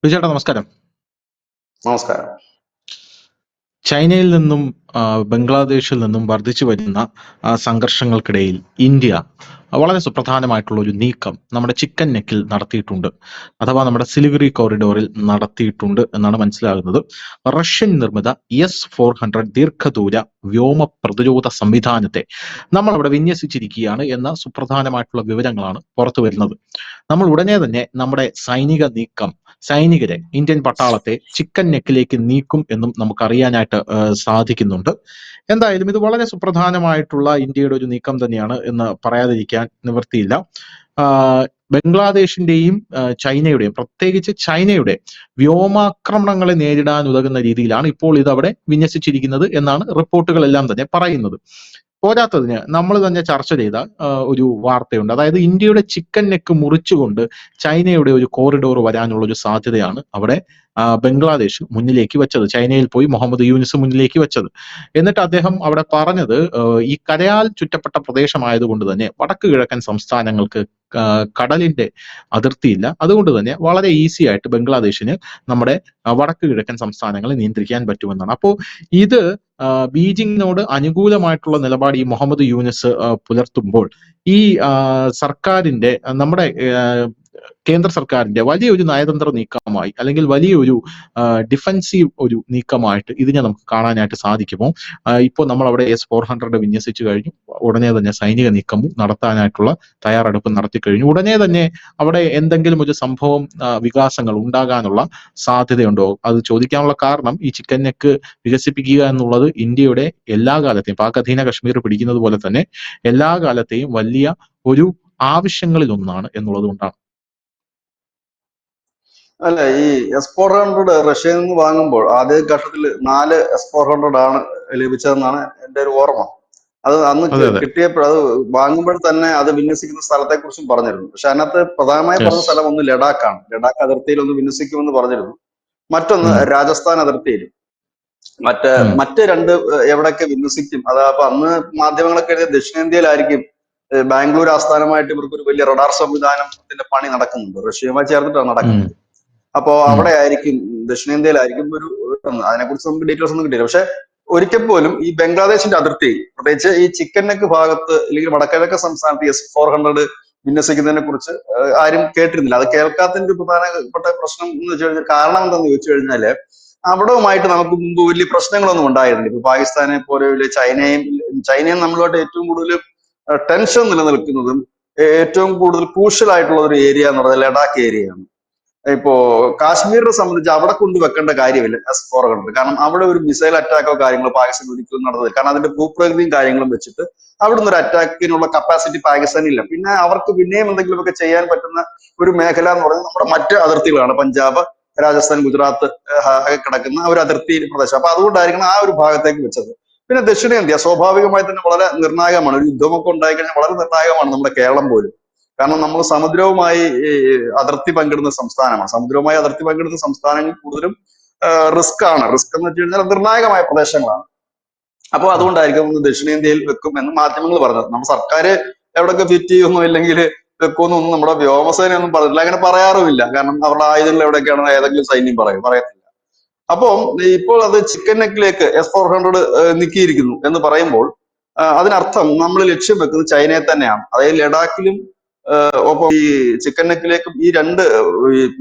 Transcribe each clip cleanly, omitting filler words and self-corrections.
വിജയേട്ടാ നമസ്കാരം. നമസ്കാരം. ചൈനയിൽ നിന്നും ബംഗ്ലാദേശിൽ നിന്നും വർദ്ധിച്ചു വരുന്ന സംഘർഷങ്ങൾക്കിടയിൽ ഇന്ത്യ വളരെ സുപ്രധാനമായിട്ടുള്ള ഒരു നീക്കം നമ്മുടെ ചിക്കൻ നെക്കിൽ നടത്തിയിട്ടുണ്ട്, അഥവാ നമ്മുടെ സിലിഗുറി കോറിഡോറിൽ നടത്തിയിട്ടുണ്ട് എന്നാണ് മനസ്സിലാകുന്നത്. റഷ്യൻ നിർമ്മിത S-400 ദീർഘദൂര വ്യോമ പ്രതിരോധ സംവിധാനത്തെ നമ്മൾ അവിടെ വിന്യസിച്ചിരിക്കുകയാണ് എന്ന സുപ്രധാനമായിട്ടുള്ള വിവരങ്ങളാണ് പുറത്തു വരുന്നത്. നമ്മൾ ഉടനെ തന്നെ നമ്മുടെ സൈനിക നീക്കം, സൈനികരെ, ഇന്ത്യൻ പട്ടാളത്തെ ചിക്കൻ നെക്കിലേക്ക് നീക്കും എന്നും നമുക്കറിയാനായിട്ട് സാധിക്കുന്നുണ്ട്. എന്തായാലും ഇത് വളരെ സുപ്രധാനമായിട്ടുള്ള ഇന്ത്യയുടെ ഒരു നീക്കം തന്നെയാണ് എന്ന് പറയാതിരിക്കാൻ നിവൃത്തിയില്ല. ബംഗ്ലാദേശിന്റെയും ചൈനയുടെയും, പ്രത്യേകിച്ച് ചൈനയുടെ വ്യോമാക്രമണങ്ങളെ നേരിടാൻ ഉതകുന്ന രീതിയിലാണ് ഇപ്പോൾ ഇത് അവിടെ വിന്യസിച്ചിരിക്കുന്നത് എന്നാണ് റിപ്പോർട്ടുകളെല്ലാം തന്നെ പറയുന്നത്. പോരാത്തതിന് നമ്മൾ തന്നെ ചർച്ച ചെയ്ത ഒരു വാർത്തയുണ്ട്. അതായത് ഇന്ത്യയുടെ ചിക്കൻ നെക്ക് മുറിച്ചുകൊണ്ട് ചൈനയുടെ ഒരു കോറിഡോർ വരാനുള്ള ഒരു സാധ്യതയാണ് അവിടെ ബംഗ്ലാദേശ് മുന്നിലേക്ക് വെച്ചത്. ചൈനയിൽ പോയി മുഹമ്മദ് യൂനിസ് മുന്നിലേക്ക് വെച്ചത്. എന്നിട്ട് അദ്ദേഹം അവിടെ പറഞ്ഞത്, ഈ കരയാൽ ചുറ്റപ്പെട്ട പ്രദേശമായതുകൊണ്ട് തന്നെ വടക്ക് കിഴക്കൻ സംസ്ഥാനങ്ങൾക്ക് കടലിന്റെ അതിർത്തിയില്ല. അതുകൊണ്ട് തന്നെ വളരെ ഈസി ആയിട്ട് ബംഗ്ലാദേശിന് നമ്മുടെ വടക്ക് കിഴക്കൻ സംസ്ഥാനങ്ങളെ നിയന്ത്രിക്കാൻ പറ്റുമെന്നാണ്. അപ്പോൾ ഇത് ബീജിങ്ങിനോട് അനുകൂലമായിട്ടുള്ള നിലപാട് ഈ മുഹമ്മദ് യൂനിസ് പുലർത്തുമ്പോൾ ഈ സർക്കാരിന്റെ, നമ്മുടെ കേന്ദ്ര സർക്കാരിന്റെ വലിയൊരു നയതന്ത്ര നീക്കമായി, അല്ലെങ്കിൽ വലിയൊരു ഡിഫൻസീവ് ഒരു നീക്കമായിട്ട് ഇതിനെ നമുക്ക് കാണാനായിട്ട് സാധിക്കുമോ? ഇപ്പോൾ നമ്മൾ അവിടെ S-400 വിന്യസിച്ചു കഴിഞ്ഞു. ഉടനെ തന്നെ സൈനിക നീക്കവും നടത്താനായിട്ടുള്ള തയ്യാറെടുപ്പ് നടത്തി കഴിഞ്ഞു. ഉടനെ തന്നെ അവിടെ എന്തെങ്കിലും ഒരു സംഭവം, വികാസങ്ങൾ ഉണ്ടാകാനുള്ള സാധ്യതയുണ്ടോ? അത് ചോദിക്കാനുള്ള കാരണം, ഈ ചിക്കൻ നെക്ക് വികസിപ്പിക്കുക എന്നുള്ളത് ഇന്ത്യയുടെ എല്ലാ കാലത്തെയും, പാക് അധീന കശ്മീർ പിടിക്കുന്നത് പോലെ തന്നെ എല്ലാ കാലത്തെയും വലിയ ഒരു ആവശ്യങ്ങളിൽ ഒന്നാണ് എന്നുള്ളത് കൊണ്ടാണ്. അല്ല, ഈ S-400 റഷ്യയിൽ നിന്ന് വാങ്ങുമ്പോൾ ആദ്യ ഘട്ടത്തിൽ 4 S-400 ആണ് ലഭിച്ചതെന്നാണ് എന്റെ ഒരു ഓർമ്മ. അത് അന്ന് കിട്ടിയപ്പോൾ, അത് വാങ്ങുമ്പോൾ തന്നെ അത് വിന്യസിക്കുന്ന സ്ഥലത്തെ കുറിച്ചും പറഞ്ഞിരുന്നു. പക്ഷെ അതിനകത്ത് പ്രധാനമായി പറഞ്ഞ സ്ഥലം ഒന്ന് ലഡാക്കാണ്. ലഡാക്ക് അതിർത്തിയിൽ ഒന്ന് വിന്യസിക്കുമെന്ന് പറഞ്ഞിരുന്നു. മറ്റൊന്ന് രാജസ്ഥാൻ അതിർത്തിയിലും. മറ്റ് രണ്ട് എവിടെയൊക്കെ വിന്യസിക്കും, അത് അപ്പൊ അന്ന് മാധ്യമങ്ങളൊക്കെ എഴുതിയ ദക്ഷിണേന്ത്യയിലായിരിക്കും. ബാംഗ്ലൂർ ആസ്ഥാനമായിട്ട് ഇവർക്ക് ഒരു വലിയ റഡാർ സംവിധാനത്തിന്റെ പണി നടക്കുന്നുണ്ട്, റഷ്യയുമായി ചേർന്നിട്ടാണ് നടക്കുന്നത്. അപ്പോ അവിടെ ആയിരിക്കും, ദക്ഷിണേന്ത്യയിലായിരിക്കും ഒരു. അതിനെക്കുറിച്ച് നമുക്ക് ഡീറ്റെയിൽസ് ഒന്നും കിട്ടിയില്ല. പക്ഷെ ഒരിക്കൽ പോലും ഈ ബംഗ്ലാദേശിന്റെ അതിർത്തി, പ്രത്യേകിച്ച് ഈ ചിക്കൻ നെക്ക് ഭാഗത്ത് അല്ലെങ്കിൽ വടക്കിഴക്കൻ സംസ്ഥാനത്ത് S-400 വിന്യസിക്കുന്നതിനെ കുറിച്ച് ആരും കേട്ടിരുന്നില്ല. അത് കേൾക്കാത്തതിന്റെ ഒരു പ്രധാനപ്പെട്ട പ്രശ്നം എന്ന് വെച്ച് കഴിഞ്ഞാൽ, കാരണം എന്താണെന്ന് ചോദിച്ചു കഴിഞ്ഞാല്, അവിടവുമായിട്ട് നമുക്ക് മുമ്പ് വലിയ പ്രശ്നങ്ങളൊന്നും ഉണ്ടായിരുന്നില്ല. ഇപ്പൊ പാകിസ്ഥാനെ പോലെ ചൈനയും നമ്മളുമായിട്ട് ഏറ്റവും കൂടുതൽ ടെൻഷൻ നിലനിൽക്കുന്നതും ഏറ്റവും കൂടുതൽ ക്രൂഷ്യൽ ആയിട്ടുള്ള ഒരു ഏരിയ എന്ന് പറയുന്നത് ലഡാക്ക് ഏരിയയാണ്. ഇപ്പോ കാശ്മീരിനെ സംബന്ധിച്ച് അവിടെ കൊണ്ടുവെക്കേണ്ട കാര്യമില്ല S-400. കാരണം അവിടെ ഒരു മിസൈൽ അറ്റാക്കോ കാര്യങ്ങളോ പാകിസ്ഥാൻ ഒരിക്കലും നടന്നത്, കാരണം അതിന്റെ ഭൂപ്രകൃതിയും കാര്യങ്ങളും വെച്ചിട്ട് അവിടുന്ന് ഒരു അറ്റാക്കിനുള്ള കപ്പാസിറ്റി പാകിസ്ഥാനില്ല. പിന്നെ അവർക്ക് പിന്നെയും എന്തെങ്കിലുമൊക്കെ ചെയ്യാൻ പറ്റുന്ന ഒരു മേഖല എന്ന് പറയുന്നത് നമ്മുടെ മറ്റ് അതിർത്തികളാണ്. പഞ്ചാബ്, രാജസ്ഥാൻ, ഗുജറാത്ത് കിടക്കുന്ന ഒരു അതിർത്തി പ്രദേശം. അപ്പൊ അതുകൊണ്ടായിരിക്കണം ആ ഒരു ഭാഗത്തേക്ക് വെച്ചത്. പിന്നെ ദക്ഷിണേന്ത്യ സ്വാഭാവികമായി തന്നെ വളരെ നിർണായകമാണ്. ഒരു യുദ്ധമൊക്കെ ഉണ്ടായിക്കഴിഞ്ഞാൽ വളരെ നിർണായകമാണ് നമ്മുടെ കേരളം പോലും. കാരണം നമ്മൾ സമുദ്രവുമായി അതിർത്തി പങ്കിടുന്ന സംസ്ഥാനമാണ്. സമുദ്രവുമായി അതിർത്തി പങ്കിടുന്ന സംസ്ഥാനങ്ങൾ കൂടുതലും റിസ്ക് ആണ്. റിസ്ക് എന്ന് വെച്ച് കഴിഞ്ഞാൽ നിർണായകമായ പ്രദേശങ്ങളാണ്. അപ്പൊ അതുകൊണ്ടായിരിക്കും ഒന്ന് ദക്ഷിണേന്ത്യയിൽ വെക്കും എന്ന് മാധ്യമങ്ങൾ പറഞ്ഞത്. നമ്മുടെ സർക്കാർ എവിടെയൊക്കെ ഫിറ്റ് ചെയ്യുമോ ഇല്ലെങ്കിൽ വെക്കുമെന്നൊന്നും നമ്മുടെ വ്യോമസേന ഒന്നും പറഞ്ഞില്ല. അങ്ങനെ പറയാറുമില്ല. കാരണം അവരുടെ ആയുധങ്ങൾ എവിടെയൊക്കെയാണെന്ന് ഏതെങ്കിലും സൈന്യം പറയത്തില്ല. അപ്പം ഇപ്പോൾ അത് ചിക്കൻ നെക്കിലേക്ക് S-400 നീക്കിയിരിക്കുന്നു എന്ന് പറയുമ്പോൾ അതിനർത്ഥം നമ്മൾ ലക്ഷ്യം വെക്കുന്നത് ചൈനയെ തന്നെയാണ്. അതായത് ലഡാക്കിലും ഒപ്പം ഈ ചിക്കൻ നെക്കിലേക്കും ഈ രണ്ട്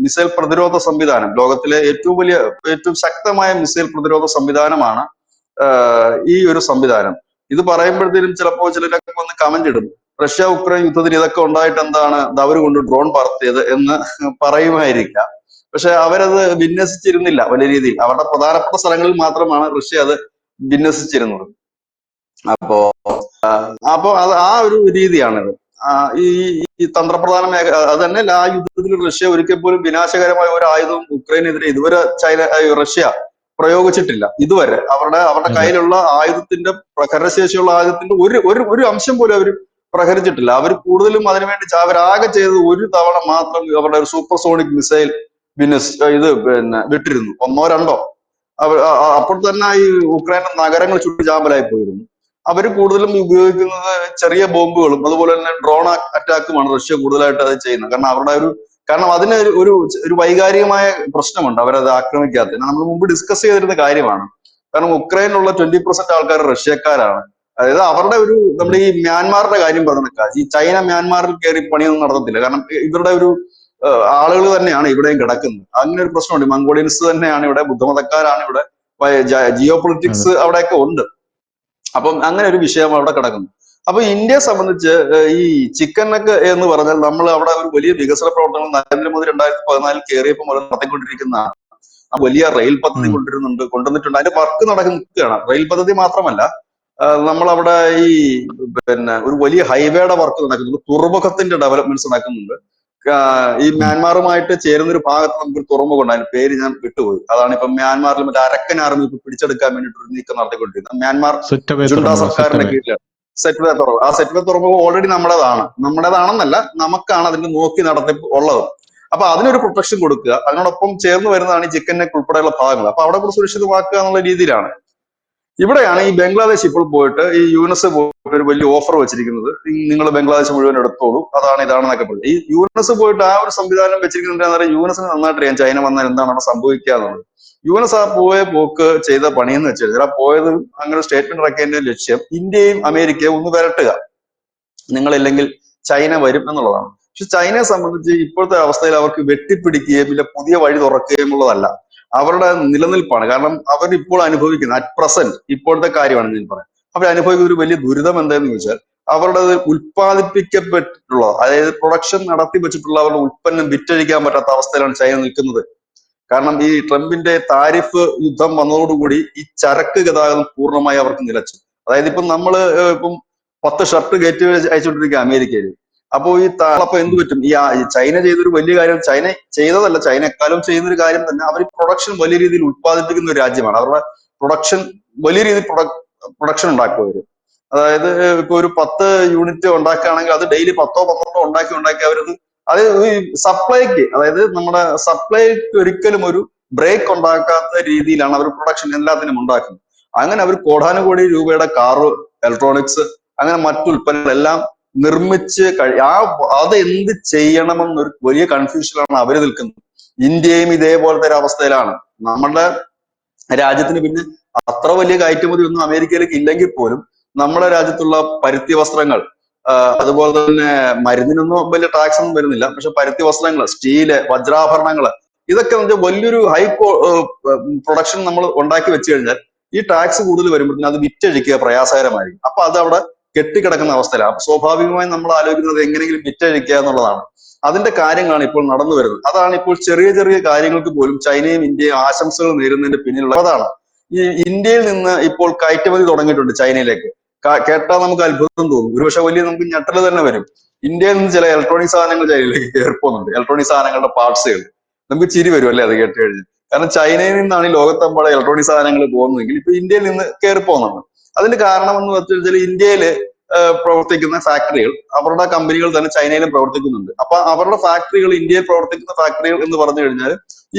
മിസൈൽ പ്രതിരോധ സംവിധാനം, ലോകത്തിലെ ഏറ്റവും ശക്തമായ മിസൈൽ പ്രതിരോധ സംവിധാനമാണ് ഈ ഒരു സംവിധാനം. ഇത് പറയുമ്പോഴത്തേനും ചിലപ്പോൾ ചിലരൊക്കെ ഒന്ന് കമന്റ് ഇടും, റഷ്യ ഉക്രൈൻ യുദ്ധത്തിന് ഇതൊക്കെ ഉണ്ടായിട്ട് എന്താണ് അവര് കൊണ്ട് ഡ്രോൺ പറത്തിയത് എന്ന് പറയുമായിരിക്കാം. പക്ഷെ അവരത് വിന്യസിച്ചിരുന്നില്ല വലിയ രീതിയിൽ. അവരുടെ പ്രധാനപ്പെട്ട സ്ഥലങ്ങളിൽ മാത്രമാണ് റഷ്യ അത് വിന്യസിച്ചിരുന്നത്. അപ്പോ അത് ആ ഒരു രീതിയാണിത്. ഈ തന്ത്രപ്രധാന മേഖല അത് തന്നെ. ആ യുദ്ധത്തിൽ റഷ്യ ഒരിക്കൽ പോലും വിനാശകരമായ ഒരു ആയുധവും ഉക്രൈനെതിരെ ഇതുവരെ റഷ്യ പ്രയോഗിച്ചിട്ടില്ല. ഇതുവരെ അവരുടെ കയ്യിലുള്ള ആയുധത്തിന്റെ, പ്രഹരശേഷിയുള്ള ആയുധത്തിന്റെ ഒരു അംശം പോലും അവർ പ്രഹരിച്ചിട്ടില്ല. അവർ കൂടുതലും അതിനുവേണ്ടി അവരാകെ ചെയ്തത് ഒരു തവണ മാത്രം അവരുടെ ഒരു സൂപ്പർസോണിക് മിസൈൽ വിട്ടിരുന്നു, 1 or 2. അപ്പോൾ തന്നെ ഈ ഉക്രൈന്റെ നഗരങ്ങൾ ചുട്ടുചാമ്പലായി പോയിരുന്നു. അവർ കൂടുതലും ഉപയോഗിക്കുന്നത് ചെറിയ ബോംബുകളും അതുപോലെ തന്നെ ഡ്രോൺ അറ്റാക്കുമാണ് റഷ്യ കൂടുതലായിട്ട് അത് ചെയ്യുന്നത്. കാരണം അവരുടെ ഒരു കാരണം അതിന് ഒരു വൈകാരികമായ പ്രശ്നമുണ്ട് അവരത് ആക്രമിക്കാത്തത്. നമ്മൾ മുമ്പ് ഡിസ്കസ് ചെയ്തിരുന്ന കാര്യമാണ്. കാരണം ഉക്രൈനിലുള്ള 20% ആൾക്കാർ റഷ്യക്കാരാണ്. അതായത് അവരുടെ നമ്മുടെ ഈ മ്യാൻമാറിന്റെ കാര്യം പറഞ്ഞേക്കാം, ഈ ചൈന മ്യാൻമാറിൽ കയറി പണിയൊന്നും നടത്തത്തില്ല. കാരണം ഇവരുടെ ആളുകൾ തന്നെയാണ് ഇവിടെയും കിടക്കുന്നത്. അങ്ങനെ ഒരു പ്രശ്നമുണ്ട്. മംഗോളിയൻസ് തന്നെയാണ് ഇവിടെ, ബുദ്ധമതക്കാരാണ് ഇവിടെ, ജിയോ പൊളിറ്റിക്സ് അവിടെയൊക്കെ ഉണ്ട്. അപ്പം അങ്ങനെ ഒരു വിഷയം അവിടെ കിടക്കുന്നു. അപ്പൊ ഇന്ത്യയെ സംബന്ധിച്ച് ഈ ചിക്കൻ നെക്ക് എന്ന് പറഞ്ഞാൽ നമ്മൾ അവിടെ ഒരു വലിയ വികസന പ്രവർത്തനങ്ങൾ നരേന്ദ്രമോദി 2014 കയറിയപ്പോൾ മുതൽ നടത്തിക്കൊണ്ടിരിക്കുന്ന വലിയ റെയിൽ പദ്ധതി കൊണ്ടുവന്നിട്ടുണ്ട്. അതിന്റെ വർക്ക് നടക്കുകയാണ്. റെയിൽ പദ്ധതി മാത്രമല്ല, നമ്മളവിടെ ഈ ഒരു വലിയ ഹൈവേയുടെ വർക്ക് നടക്കുന്നുണ്ട്, തുറമുഖത്തിന്റെ ഡെവലപ്മെന്റ്സ് നടക്കുന്നുണ്ട്. ഈ മ്യാൻമാറുമായിട്ട് ചേരുന്ന ഒരു ഭാഗത്ത് നമുക്കൊരു തുറമുഖം ഉണ്ട്, അതിന്റെ പേര് ഞാൻ വിട്ടുപോയി. അതാണ് ഇപ്പൊ മ്യാൻമാറിൽ മറ്റേ അരക്കൻ ആർമി ഇപ്പൊ പിടിച്ചെടുക്കാൻ വേണ്ടിയിട്ട് ഒരു നീക്കം നടത്തിക്കൊണ്ടിരിക്കുന്നത്. മ്യാൻമാർ ജുണ്ട സർക്കാരിന്റെ കീഴിലാണ് സെറ്റ്വേ തുറമുഖം. ആ സെറ്റ്വേ തുറമുഖം ഓൾറെഡി നമ്മുടേതാണെന്നല്ല, നമുക്കാണ് അതിന്റെ നോക്കി നടത്തിപ്പ് ഉള്ളത്. അപ്പൊ അതിനൊരു പ്രൊട്ടക്ഷൻ കൊടുക്കുക. അതിനോടൊപ്പം ചേർന്ന് വരുന്നതാണ് ഈ ചിക്കൻ നെക്ക് ഉൾപ്പെടെയുള്ള ഭാഗങ്ങൾ. അപ്പൊ അവിടെ കൂടെ സുരക്ഷിതമാക്കുക എന്നുള്ള രീതിയിലാണ്. ഇവിടെയാണ് ഈ ബംഗ്ലാദേശ് ഇപ്പോൾ പോയിട്ട് ഈ യുനെസ് പോയിട്ട് ഒരു വലിയ ഓഫർ വെച്ചിരിക്കുന്നത്. നിങ്ങൾ ബംഗ്ലാദേശ് മുഴുവൻ എടുത്തോളൂ, ഇതാണെന്നൊക്കെ പറഞ്ഞു. ഈ യുനെസ് പോയിട്ട് ആ ഒരു സംവിധാനം വെച്ചിരിക്കുന്നത് എന്താണെന്ന് പറയാം, യുനെസിന് നന്നായിട്ട് അറിയാം ചൈന വന്നാൽ എന്താണ് അവിടെ സംഭവിക്കുക എന്നുള്ളത്. യുനെസ് ആ പോക്ക് ചെയ്ത പണിയെന്ന് വെച്ച് കഴിഞ്ഞാൽ, ആ പോയത് അങ്ങനെ സ്റ്റേറ്റ്മെന്റ് ഇറക്കിയതിന്റെ ലക്ഷ്യം ഇന്ത്യയും അമേരിക്കയും ഒന്ന് വരട്ടുക, നിങ്ങളില്ലെങ്കിൽ ചൈന വരും എന്നുള്ളതാണ്. പക്ഷെ ചൈനയെ സംബന്ധിച്ച് ഇപ്പോഴത്തെ അവസ്ഥയിൽ അവർക്ക് വെട്ടിപ്പിടിക്കുകയും ഇല്ല പുതിയ വഴി തുറക്കുകയും ഉള്ളതല്ല, അവരുടെ നിലനിൽപ്പാണ്. കാരണം അവരിപ്പോൾ അനുഭവിക്കുന്ന അറ്റ് പ്രസന്റ് ഇപ്പോഴത്തെ കാര്യമാണ് ഞാൻ പറയാം, അവർ അനുഭവിക്കുന്ന ഒരു വലിയ ദുരിതം എന്താണെന്ന് ചോദിച്ചാൽ, അവരുടെ ഉൽപ്പാദിപ്പിക്കപ്പെട്ടിട്ടുള്ള, അതായത് പ്രൊഡക്ഷൻ നടത്തി വെച്ചിട്ടുള്ള അവരുടെ ഉൽപ്പന്നം വിറ്റഴിക്കാൻ പറ്റാത്ത അവസ്ഥയിലാണ് ചൈന നിൽക്കുന്നത്. കാരണം ഈ ട്രംപിന്റെ താരിഫ് യുദ്ധം വന്നതോടുകൂടി ഈ ചരക്ക് ഗതാഗതം പൂർണ്ണമായി അവർക്ക് നിലച്ചു. അതായത് ഇപ്പം നമ്മള് 10 ഷർട്ട് കയറ്റി അയച്ചുകൊണ്ടിരിക്കുക അമേരിക്കയിൽ. അപ്പോ അപ്പൊ എന്ത് പറ്റും? ഈ ചൈന ചെയ്തൊരു വലിയ കാര്യം, ചൈന ചെയ്തതല്ല, ചൈന എക്കാലം ചെയ്യുന്ന ഒരു കാര്യം തന്നെ, അവർ പ്രൊഡക്ഷൻ വലിയ രീതിയിൽ ഉത്പാദിപ്പിക്കുന്ന ഒരു രാജ്യമാണ്. അവരുടെ പ്രൊഡക്ഷൻ വലിയ രീതിയിൽ പ്രൊഡക്ഷൻ ഉണ്ടാക്കുക അവർ. അതായത് ഇപ്പൊ ഒരു 10 യൂണിറ്റ് ഉണ്ടാക്കുകയാണെങ്കിൽ അത് ഡെയിലി 10-12 ഉണ്ടാക്കി അവരത് ഈ സപ്ലൈക്ക്, അതായത് നമ്മുടെ സപ്ലൈക്ക് ഒരിക്കലും ഒരു ബ്രേക്ക് ഉണ്ടാക്കാത്ത രീതിയിലാണ് അവർ പ്രൊഡക്ഷൻ എല്ലാത്തിനും ഉണ്ടാക്കുന്നത്. അങ്ങനെ അവർ കോടാനുകോടി രൂപയുടെ കാറ്, ഇലക്ട്രോണിക്സ്, അങ്ങനെ മറ്റു ഉൽപ്പന്നങ്ങളെല്ലാം നിർമ്മിച്ച് അത് എന്ത് ചെയ്യണമെന്നൊരു വലിയ കൺഫ്യൂഷനിലാണ് അവര് നിൽക്കുന്നത്. ഇന്ത്യയും ഇതേപോലത്തെ ഒരു അവസ്ഥയിലാണ്. നമ്മുടെ രാജ്യത്തിന് പിന്നെ അത്ര വലിയ കയറ്റുമതി ഒന്നും അമേരിക്കയിലേക്ക് ഇല്ലെങ്കിൽ പോലും നമ്മുടെ രാജ്യത്തുള്ള പരുത്തി വസ്ത്രങ്ങൾ, അതുപോലെ തന്നെ മരുന്നിനൊന്നും വലിയ ടാക്സ് ഒന്നും വരുന്നില്ല, പക്ഷെ പരുത്തി വസ്ത്രങ്ങൾ, സ്റ്റീല്, വജ്രാഭരണങ്ങള്, ഇതൊക്കെ വലിയൊരു ഹൈ പ്രൊഡക്ഷൻ നമ്മൾ ഉണ്ടാക്കി വെച്ച് കഴിഞ്ഞാൽ ഈ ടാക്സ് കൂടുതൽ വരുമ്പോഴത്തേക്കും അത് വിറ്റഴിക്കുക പ്രയാസകരമായിരിക്കും. അപ്പൊ അത് അവിടെ കെട്ടിക്കിടക്കുന്ന അവസ്ഥയിലാണ്. സ്വാഭാവികമായും നമ്മൾ ആലോചിക്കുന്നത് എങ്ങനെയെങ്കിലും വിറ്റഴിക്കുക എന്നുള്ളതാണ്. അതിന്റെ കാര്യങ്ങളാണ് ഇപ്പോൾ നടന്നു വരുന്നത്. അതാണ് ഇപ്പോൾ ചെറിയ ചെറിയ കാര്യങ്ങൾക്ക് പോലും ചൈനയും ഇന്ത്യയും ആശംസകൾ നേരുന്നതിന്റെ പിന്നിലുള്ളതാണ്. ഈ ഇന്ത്യയിൽ നിന്ന് ഇപ്പോൾ കയറ്റുമതി തുടങ്ങിയിട്ടുണ്ട് ചൈനയിലേക്ക്. കേട്ടാൽ നമുക്ക് അത്ഭുതം തോന്നും, ഒരുപക്ഷെ വലിയ നമുക്ക് ഞെട്ടല് തന്നെ വരും. ഇന്ത്യയിൽ നിന്ന് ചില ഇലക്ട്രോണിക് സാധനങ്ങൾ ചൈനയിലേക്ക് കയറി പോകുന്നുണ്ട്, ഇലക്ട്രോണിക് സാധനങ്ങളുടെ പാർട്സുകൾ. നമുക്ക് ചിരി വരും അല്ലെ അത് കേട്ട് കഴിഞ്ഞ്. കാരണം ചൈനയിൽ നിന്നാണ് ഈ ലോകത്തെമ്പാടെ ഇലക്ട്രോണിക് സാധനങ്ങൾ പോകുന്നതെങ്കിൽ ഇപ്പൊ ഇന്ത്യയിൽ നിന്ന് കയറി പോകുന്നുണ്ട്. അതിന്റെ കാരണം എന്ന് വെച്ചാൽ ഇന്ത്യയില് പ്രവർത്തിക്കുന്ന ഫാക്ടറികൾ, അവരുടെ കമ്പനികൾ തന്നെ ചൈനയിലും പ്രവർത്തിക്കുന്നുണ്ട്. അപ്പൊ അവരുടെ ഫാക്ടറികൾ, ഇന്ത്യയിൽ പ്രവർത്തിക്കുന്ന ഫാക്ടറികൾ എന്ന് പറഞ്ഞു കഴിഞ്ഞാൽ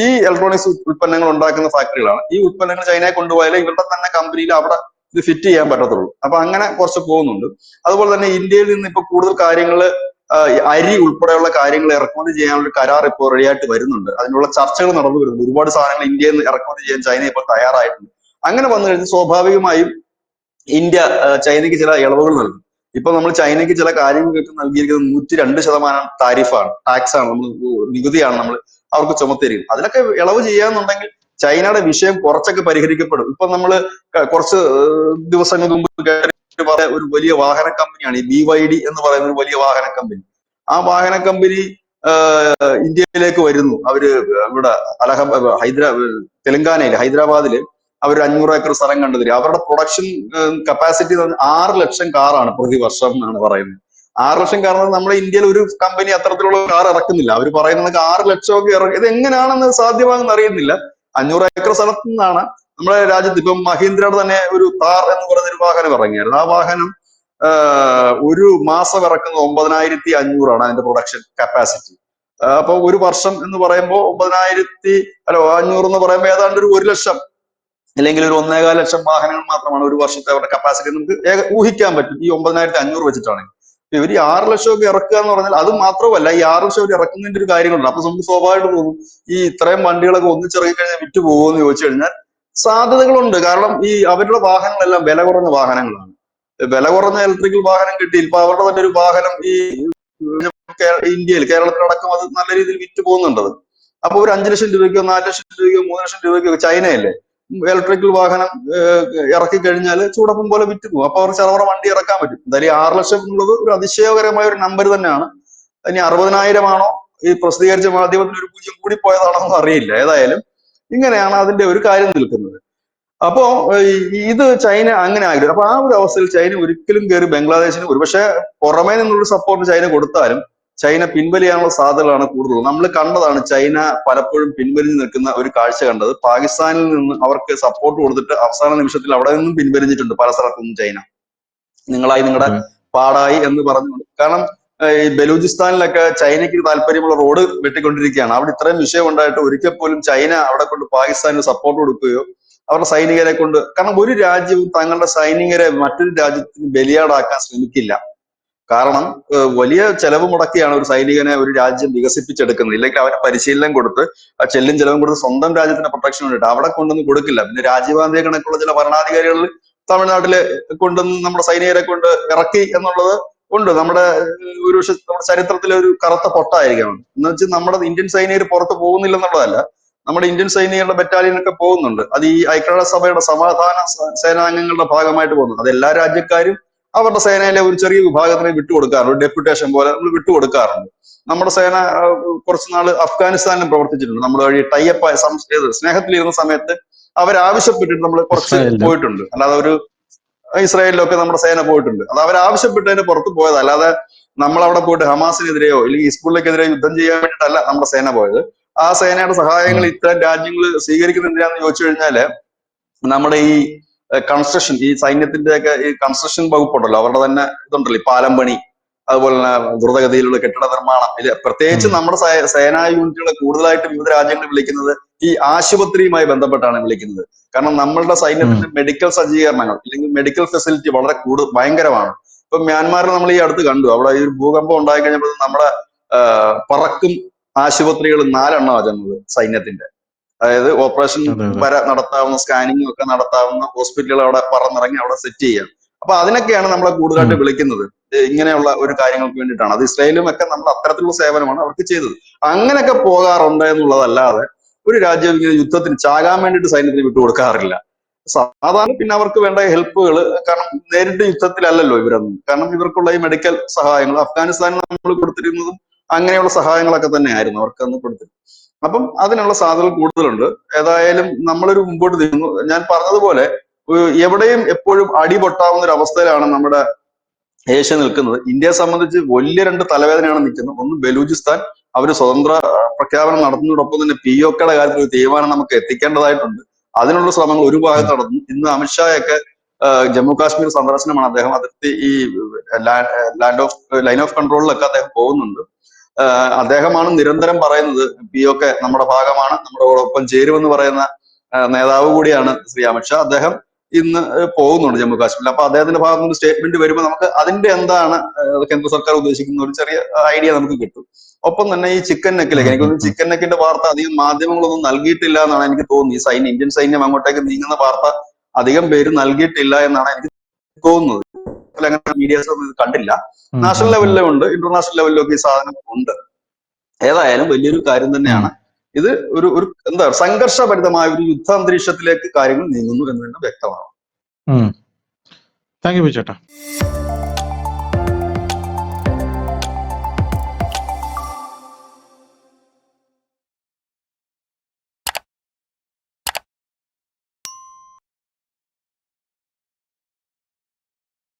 ഈ ഇലക്ട്രോണിക്സ് ഉൽപ്പന്നങ്ങൾ ഉണ്ടാക്കുന്ന ഫാക്ടറികളാണ്. ഈ ഉൽപ്പന്നങ്ങൾ ചൈനയെ കൊണ്ടുപോയാലേ ഇവരുടെ തന്നെ കമ്പനിയിൽ അവിടെ ഇത് ഫിറ്റ് ചെയ്യാൻ പറ്റത്തുള്ളൂ. അപ്പൊ അങ്ങനെ കുറച്ച് പോകുന്നുണ്ട്. അതുപോലെ തന്നെ ഇന്ത്യയിൽ നിന്ന് ഇപ്പൊ കൂടുതൽ കാര്യങ്ങൾ, അരി ഉൾപ്പെടെയുള്ള കാര്യങ്ങൾ ഇറക്കുമതി ചെയ്യാനുള്ള കരാർ ഇപ്പോൾ റെഡിയായിട്ട് വരുന്നുണ്ട്. അതിനുള്ള ചർച്ചകൾ നടന്നു വരുന്നുണ്ട്. ഒരുപാട് സാധനങ്ങൾ ഇന്ത്യയിൽ നിന്ന് ഇറക്കുമതി ചെയ്യാൻ ചൈന ഇപ്പോൾ തയ്യാറായിട്ടുണ്ട്. അങ്ങനെ വന്നു കഴിഞ്ഞാൽ സ്വാഭാവികമായും ഇന്ത്യ ചൈനയ്ക്ക് ചില ഇളവുകൾ നൽകും. ഇപ്പൊ നമ്മൾ ചൈനയ്ക്ക് ചില കാര്യങ്ങൾക്ക് നൽകിയിരിക്കുന്നത് 102% താരിഫാണ്, ടാക്സ് ആണ്, നമ്മൾ നികുതിയാണ് നമ്മൾ അവർക്ക് ചുമത്തിയിരിക്കുന്നത്. അതിനൊക്കെ ഇളവ് ചെയ്യാന്നുണ്ടെങ്കിൽ ചൈനയുടെ വിഷയം കുറച്ചൊക്കെ പരിഹരിക്കപ്പെടും. ഇപ്പൊ നമ്മൾ കുറച്ച് ദിവസങ്ങൾക്ക് മുമ്പ് ഒരു വലിയ വാഹന കമ്പനിയാണ് ഈ BYD എന്ന് പറയുന്ന ഒരു വലിയ വാഹന കമ്പനി. ആ വാഹന കമ്പനി ഇന്ത്യയിലേക്ക് വരുന്നു. അവര് ഇവിടെ തെലങ്കാനയിൽ ഹൈദരാബാദില് അവർ 500 ഏക്കർ സ്ഥലം കണ്ടെത്തി. അവരുടെ പ്രൊഡക്ഷൻ കപ്പാസിറ്റി 6 ലക്ഷം കാറാണ് പ്രതിവർഷം എന്നാണ് പറയുന്നത്. 6 ലക്ഷം കാർ നമ്മുടെ ഇന്ത്യയിൽ ഒരു കമ്പനി അത്തരത്തിലുള്ള കാർ ഇറക്കുന്നില്ല. അവർ പറയുന്നത് 6 ലക്ഷമൊക്കെ ഇറക്കും. ഇത് എങ്ങനെയാണെന്ന് സാധ്യമാകുന്ന അറിയുന്നില്ല. 500 ഏക്കർ സ്ഥലത്തു നിന്നാണ് നമ്മുടെ രാജ്യത്ത് ഇപ്പം മഹീന്ദ്രയുടെ തന്നെ ഒരു താർ എന്ന് പറയുന്ന ഒരു വാഹനം ഇറങ്ങിയായിരുന്നു. ആ വാഹനം ഒരു മാസം ഇറക്കുന്നത് 9,500 അതിന്റെ പ്രൊഡക്ഷൻ കപ്പാസിറ്റി. അപ്പൊ ഒരു വർഷം എന്ന് പറയുമ്പോൾ 500 എന്ന് പറയുമ്പോൾ ഏതാണ്ട് ഒരു 1 ലക്ഷം അല്ലെങ്കിൽ ഒരു 1.25 ലക്ഷം വാഹനങ്ങൾ മാത്രമാണ് ഒരു വർഷത്തെ അവരുടെ കപ്പാസിറ്റി. നമുക്ക് ഊഹിക്കാൻ പറ്റും ഈ 9,500 വെച്ചിട്ടാണെങ്കിൽ. ഇവർ ഈ 6 ലക്ഷമൊക്കെ ഇറക്കുക എന്ന് പറഞ്ഞാൽ അത് മാത്രമല്ല, ഈ 6 ലക്ഷം ഇറക്കുന്നതിന്റെ ഒരു കാര്യങ്ങളുണ്ട്. അപ്പൊ നമുക്ക് സ്വാഭാവികമായിട്ട് തോന്നും ഈ ഇത്രയും വണ്ടികളൊക്കെ ഒന്നിച്ചിറങ്ങി കഴിഞ്ഞാൽ വിറ്റ് പോകുമെന്ന് ചോദിച്ചു കഴിഞ്ഞാൽ സാധ്യതകളുണ്ട്. കാരണം ഈ അവരുടെ വാഹനങ്ങളെല്ലാം വില കുറഞ്ഞ വാഹനങ്ങളാണ്. വില കുറഞ്ഞ ഇലക്ട്രിക്കൽ വാഹനം കിട്ടി. ഇപ്പൊ അവരുടെ തന്നെ ഒരു വാഹനം ഈ ഇന്ത്യയിൽ, കേരളത്തിലടക്കം അത് നല്ല രീതിയിൽ വിറ്റ് പോകുന്നുണ്ടത്. അപ്പൊ ഒരു 5 ലക്ഷം രൂപയ്ക്കോ 4 ലക്ഷം രൂപയ്ക്കോ 3 ലക്ഷം രൂപയ്ക്കോ ചൈനയല്ലേ ഇലക്ട്രിക്കൽ വാഹനം ഇറക്കി കഴിഞ്ഞാൽ ചൂടപ്പം പോലെ വിറ്റ് പോകും. അപ്പൊ അവർക്ക് ചിലവരുടെ വണ്ടി ഇറക്കാൻ പറ്റും. എന്തായാലും 6 ലക്ഷം എന്നുള്ളത് ഒരു അതിശയകരമായ ഒരു നമ്പർ തന്നെയാണ്. ഇനി 60,000 ആണോ ഈ പ്രസിദ്ധീകരിച്ച മാധ്യമത്തിൽ ഒരു പൂജ്യം കൂടി പോയതാണോ എന്ന് അറിയില്ല. ഏതായാലും ഇങ്ങനെയാണ് അതിന്റെ ഒരു കാര്യം നിൽക്കുന്നത്. അപ്പോ ഇത് ചൈന അങ്ങനെ ആഗ്രഹം. അപ്പൊ ആ ഒരു അവസ്ഥയിൽ ചൈന ഒരിക്കലും കയറി ബംഗ്ലാദേശിന് ഒരുപക്ഷെ പുറമേ നിന്നുള്ള സപ്പോർട്ട് ചൈന കൊടുത്താലും ചൈന പിൻവലിയാനുള്ള സാധ്യതകളാണ് കൂടുതൽ. നമ്മൾ കണ്ടതാണ് ചൈന പലപ്പോഴും പിൻവലിഞ്ഞ് നിൽക്കുന്ന ഒരു കാഴ്ച കണ്ടത്. പാകിസ്ഥാനിൽ നിന്ന് അവർക്ക് സപ്പോർട്ട് കൊടുത്തിട്ട് അവസാന നിമിഷത്തിൽ അവിടെ നിന്നും പിൻവലിഞ്ഞിട്ടുണ്ട് പല സ്ഥലത്തുനിന്നും ചൈന. നിങ്ങളുടെ പാടായി എന്ന് പറഞ്ഞുകൊണ്ട്. കാരണം ഈ ബലൂചിസ്ഥാനിലൊക്കെ ചൈനയ്ക്ക് താല്പര്യമുള്ള റോഡ് വെട്ടിക്കൊണ്ടിരിക്കുകയാണ്. അവിടെ ഇത്രയും വിഷയം ഉണ്ടായിട്ട് ഒരിക്കൽ പോലും ചൈന അവിടെ കൊണ്ട് പാകിസ്ഥാനിന് സപ്പോർട്ട് കൊടുക്കുകയോ അവരുടെ സൈനികരെ കൊണ്ട്, കാരണം ഒരു രാജ്യവും തങ്ങളുടെ സൈനികരെ മറ്റൊരു രാജ്യത്തിന് ബലിയാടാക്കാൻ ശ്രമിക്കില്ല. കാരണം വലിയ ചെലവ് മുടക്കിയാണ് ഒരു സൈനികനെ ഒരു രാജ്യം വികസിപ്പിച്ചെടുക്കുന്നത്. ഇല്ലെങ്കിൽ അവന് പരിശീലനം കൊടുത്ത് ആ ചെല്ലും ചെലവും കൊടുത്ത് സ്വന്തം രാജ്യത്തിന്റെ പ്രൊട്ടക്ഷൻ വേണ്ടിയിട്ട് അവിടെ കൊണ്ടൊന്നും കൊടുക്കില്ല. പിന്നെ രാജീവ് ഗാന്ധി കണക്കുള്ള ചില ഭരണാധികാരികളിൽ തമിഴ്നാട്ടില് കൊണ്ടുവന്ന് നമ്മുടെ സൈനികരെ കൊണ്ട് ഇറക്കി എന്നുള്ളത് ഉണ്ട്. നമ്മുടെ ഒരു നമ്മുടെ ചരിത്രത്തിലെ ഒരു കറുത്ത പൊട്ടായിരിക്കണം. എന്ന് വെച്ചാൽ നമ്മുടെ ഇന്ത്യൻ സൈനികർ പുറത്ത് പോകുന്നില്ലെന്നുള്ളതല്ല, നമ്മുടെ ഇന്ത്യൻ സൈനികരുടെ ബറ്റാലിയൻ ഒക്കെ പോകുന്നുണ്ട്. അത് ഈ ഐക്യരാഷ്ട്രസഭയുടെ സമാധാന സേനാംഗങ്ങളുടെ ഭാഗമായിട്ട് പോകുന്നു. അത് എല്ലാ രാജ്യക്കാരും അവരുടെ സേനയിലെ ഒരു ചെറിയ വിഭാഗത്തിന് വിട്ടുകൊടുക്കാറുണ്ട്. ഡെപ്യൂട്ടേഷൻ പോലെ നമ്മൾ വിട്ടുകൊടുക്കാറുണ്ട്. നമ്മുടെ സേന കുറച്ചുനാള് അഫ്ഗാനിസ്ഥാനിലും പ്രവർത്തിച്ചിട്ടുണ്ട്. നമ്മൾ വഴി ടൈപ്പ് സ്നേഹത്തിലിരുന്ന സമയത്ത് അവരാവശ്യപ്പെട്ടിട്ട് നമ്മൾ കുറച്ച് പോയിട്ടുണ്ട്. അല്ലാതെ ഒരു ഇസ്രായേലിലൊക്കെ നമ്മുടെ സേന പോയിട്ടുണ്ട്. അത് അവരാവശ്യപ്പെട്ടതിന് പുറത്ത് പോയത്. അല്ലാതെ നമ്മൾ അവിടെ പോയിട്ട് ഹമാസിനെതിരെയോ അല്ലെങ്കിൽ ഹിസ്ബുള്ളക്കെതിരെയോ യുദ്ധം ചെയ്യാൻ വേണ്ടിയിട്ടല്ല നമ്മുടെ സേന പോയത്. ആ സേനയുടെ സഹായങ്ങൾ ഇത്തരം രാജ്യങ്ങൾ സ്വീകരിക്കുന്നത് എന്തിനാന്ന് ചോദിച്ചു കഴിഞ്ഞാല് നമ്മുടെ ഈ കൺസ്ട്രക്ഷൻ, ഈ സൈന്യത്തിന്റെ ഒക്കെ ഈ കൺസ്ട്രക്ഷൻ വകുപ്പുണ്ടല്ലോ, അവരുടെ തന്നെ ഇതുണ്ടല്ലോ, ഈ പാലം പണി, അതുപോലെ തന്നെ ദ്രുതഗതിയിലുള്ള കെട്ടിട നിർമ്മാണം. ഇത് പ്രത്യേകിച്ച് നമ്മുടെ സേനാ യൂണിറ്റുകളെ കൂടുതലായിട്ട് വിവിധ രാജ്യങ്ങളിൽ വിളിക്കുന്നത് ഈ ആശുപത്രിയുമായി ബന്ധപ്പെട്ടാണ് വിളിക്കുന്നത്. കാരണം നമ്മളുടെ സൈന്യത്തിന്റെ മെഡിക്കൽ സജ്ജീകരണങ്ങൾ അല്ലെങ്കിൽ മെഡിക്കൽ ഫെസിലിറ്റി വളരെ ഭയങ്കരമാണ്. ഇപ്പൊ മ്യാൻമാറിൽ നമ്മൾ ഈ അടുത്ത് കണ്ടു, അവിടെ ഈ ഒരു ഭൂകമ്പം ഉണ്ടായി കഴിഞ്ഞപ്പോൾ നമ്മുടെ പറക്കും ആശുപത്രികൾ 4 എണ്ണമാണ് ചെന്നത് സൈന്യത്തിന്റെ. അതായത് ഓപ്പറേഷൻ വരെ നടത്താവുന്ന, സ്കാനിങ് ഒക്കെ നടത്താവുന്ന ഹോസ്പിറ്റലുകൾ അവിടെ പറന്നിറങ്ങി അവിടെ സെറ്റ് ചെയ്യാം. അപ്പൊ അതിനൊക്കെയാണ് നമ്മളെ കൂടുതലായിട്ട് വിളിക്കുന്നത്. ഇങ്ങനെയുള്ള ഒരു കാര്യങ്ങൾക്ക് വേണ്ടിയിട്ടാണ്. അത് ഇസ്രായേലും ഒക്കെ നമ്മൾ അത്തരത്തിലുള്ള സേവനമാണ് അവർക്ക് ചെയ്തത്. അങ്ങനെയൊക്കെ പോകാറുണ്ട് എന്നുള്ളതല്ലാതെ ഒരു രാജ്യം ഇങ്ങനെ യുദ്ധത്തിന് ചാകാൻ വേണ്ടിയിട്ട് സൈന്യത്തിന് വിട്ടുകൊടുക്കാറില്ല സാധാരണ. പിന്നെ അവർക്ക് വേണ്ട ഹെൽപ്പുകൾ, കാരണം നേരിട്ട് യുദ്ധത്തിലല്ലല്ലോ ഇവരൊന്നും. കാരണം ഇവർക്കുള്ള ഈ മെഡിക്കൽ സഹായങ്ങൾ അഫ്ഗാനിസ്ഥാനിൽ നമ്മൾ കൊടുത്തിരുന്നതും അങ്ങനെയുള്ള സഹായങ്ങളൊക്കെ തന്നെയായിരുന്നു അവർക്ക് അന്ന് കൊടുത്തിരുന്നത്. അപ്പം അതിനുള്ള സാധ്യതകൾ കൂടുതലുണ്ട്. ഏതായാലും നമ്മളൊരു മുമ്പോട്ട് നീങ്ങുന്നു. ഞാൻ പറഞ്ഞതുപോലെ എവിടെയും എപ്പോഴും അടിപൊട്ടാവുന്ന ഒരു അവസ്ഥയിലാണ് നമ്മുടെ ഏഷ്യ നിൽക്കുന്നത്. ഇന്ത്യയെ സംബന്ധിച്ച് വലിയ 2 തലവേദനയാണ് നിൽക്കുന്നത്. ഒന്ന് ബലൂചിസ്ഥാൻ, അവർ സ്വതന്ത്ര പ്രഖ്യാപനം നടത്തുന്നതോടൊപ്പം തന്നെ POKയുടെ കാര്യത്തിൽ ഒരു തീരുമാനം നമുക്ക് എത്തിക്കേണ്ടതായിട്ടുണ്ട്. അതിനുള്ള ശ്രമങ്ങൾ ഒരു ഭാഗത്ത് നടന്നു. ഇന്ന് അമിത്ഷായൊക്കെ ജമ്മു കാശ്മീർ സന്ദർശനമാണ്. അദ്ദേഹം അതിർത്തി ഈ ലൈൻ ഓഫ് കൺട്രോളിലൊക്കെ അദ്ദേഹം പോകുന്നുണ്ട്. അദ്ദേഹമാണ് നിരന്തരം പറയുന്നത് POK നമ്മുടെ ഭാഗമാണ്, നമ്മുടെ ഒപ്പം ചേരുമെന്ന് പറയുന്ന നേതാവ് കൂടിയാണ് ശ്രീ അമിത്ഷാ. അദ്ദേഹം ഇന്ന് പോകുന്നുണ്ട് ജമ്മു കാശ്മീരിൽ. അപ്പൊ അദ്ദേഹത്തിന്റെ ഭാഗത്ത് നിന്ന് സ്റ്റേറ്റ്മെന്റ് വരുമ്പോൾ നമുക്ക് അതിന്റെ എന്താണ് കേന്ദ്ര സർക്കാർ ഉദ്ദേശിക്കുന്ന ഒരു ചെറിയ ഐഡിയ നമുക്ക് കിട്ടും. ഒപ്പം തന്നെ ഈ ചിക്കൻ നെക്കിലേക്ക്, എനിക്കൊന്നും ചിക്കൻ നെക്കിന്റെ വാർത്ത അധികം മാധ്യമങ്ങളൊന്നും നൽകിയിട്ടില്ല എന്നാണ് എനിക്ക് തോന്നുന്നത്. ഈ ഇന്ത്യൻ സൈന്യം അങ്ങോട്ടേക്ക് നീങ്ങുന്ന വാർത്ത അധികം പേര് നൽകിയിട്ടില്ല എന്നാണ് എനിക്ക് തോന്നുന്നത്. അങ്ങനെ മീഡിയാസ് ഒന്നും ഇത് കണ്ടില്ല. നാഷണൽ ലെവലിലും ഉണ്ട്, ഇന്റർനാഷണൽ ലെവലിലൊക്കെ ഈ സാധനം ഉണ്ട്. ഏതായാലും വലിയൊരു കാര്യം തന്നെയാണ് ഇത്. ഒരു എന്താ സംഘർഷഭരിതമായ ഒരു യുദ്ധാന്തരീക്ഷത്തിലേക്ക് കാര്യങ്ങൾ നീങ്ങുന്നു എന്ന് തന്നെ വ്യക്തമാണ്. താങ്ക് യു ചേട്ടാ.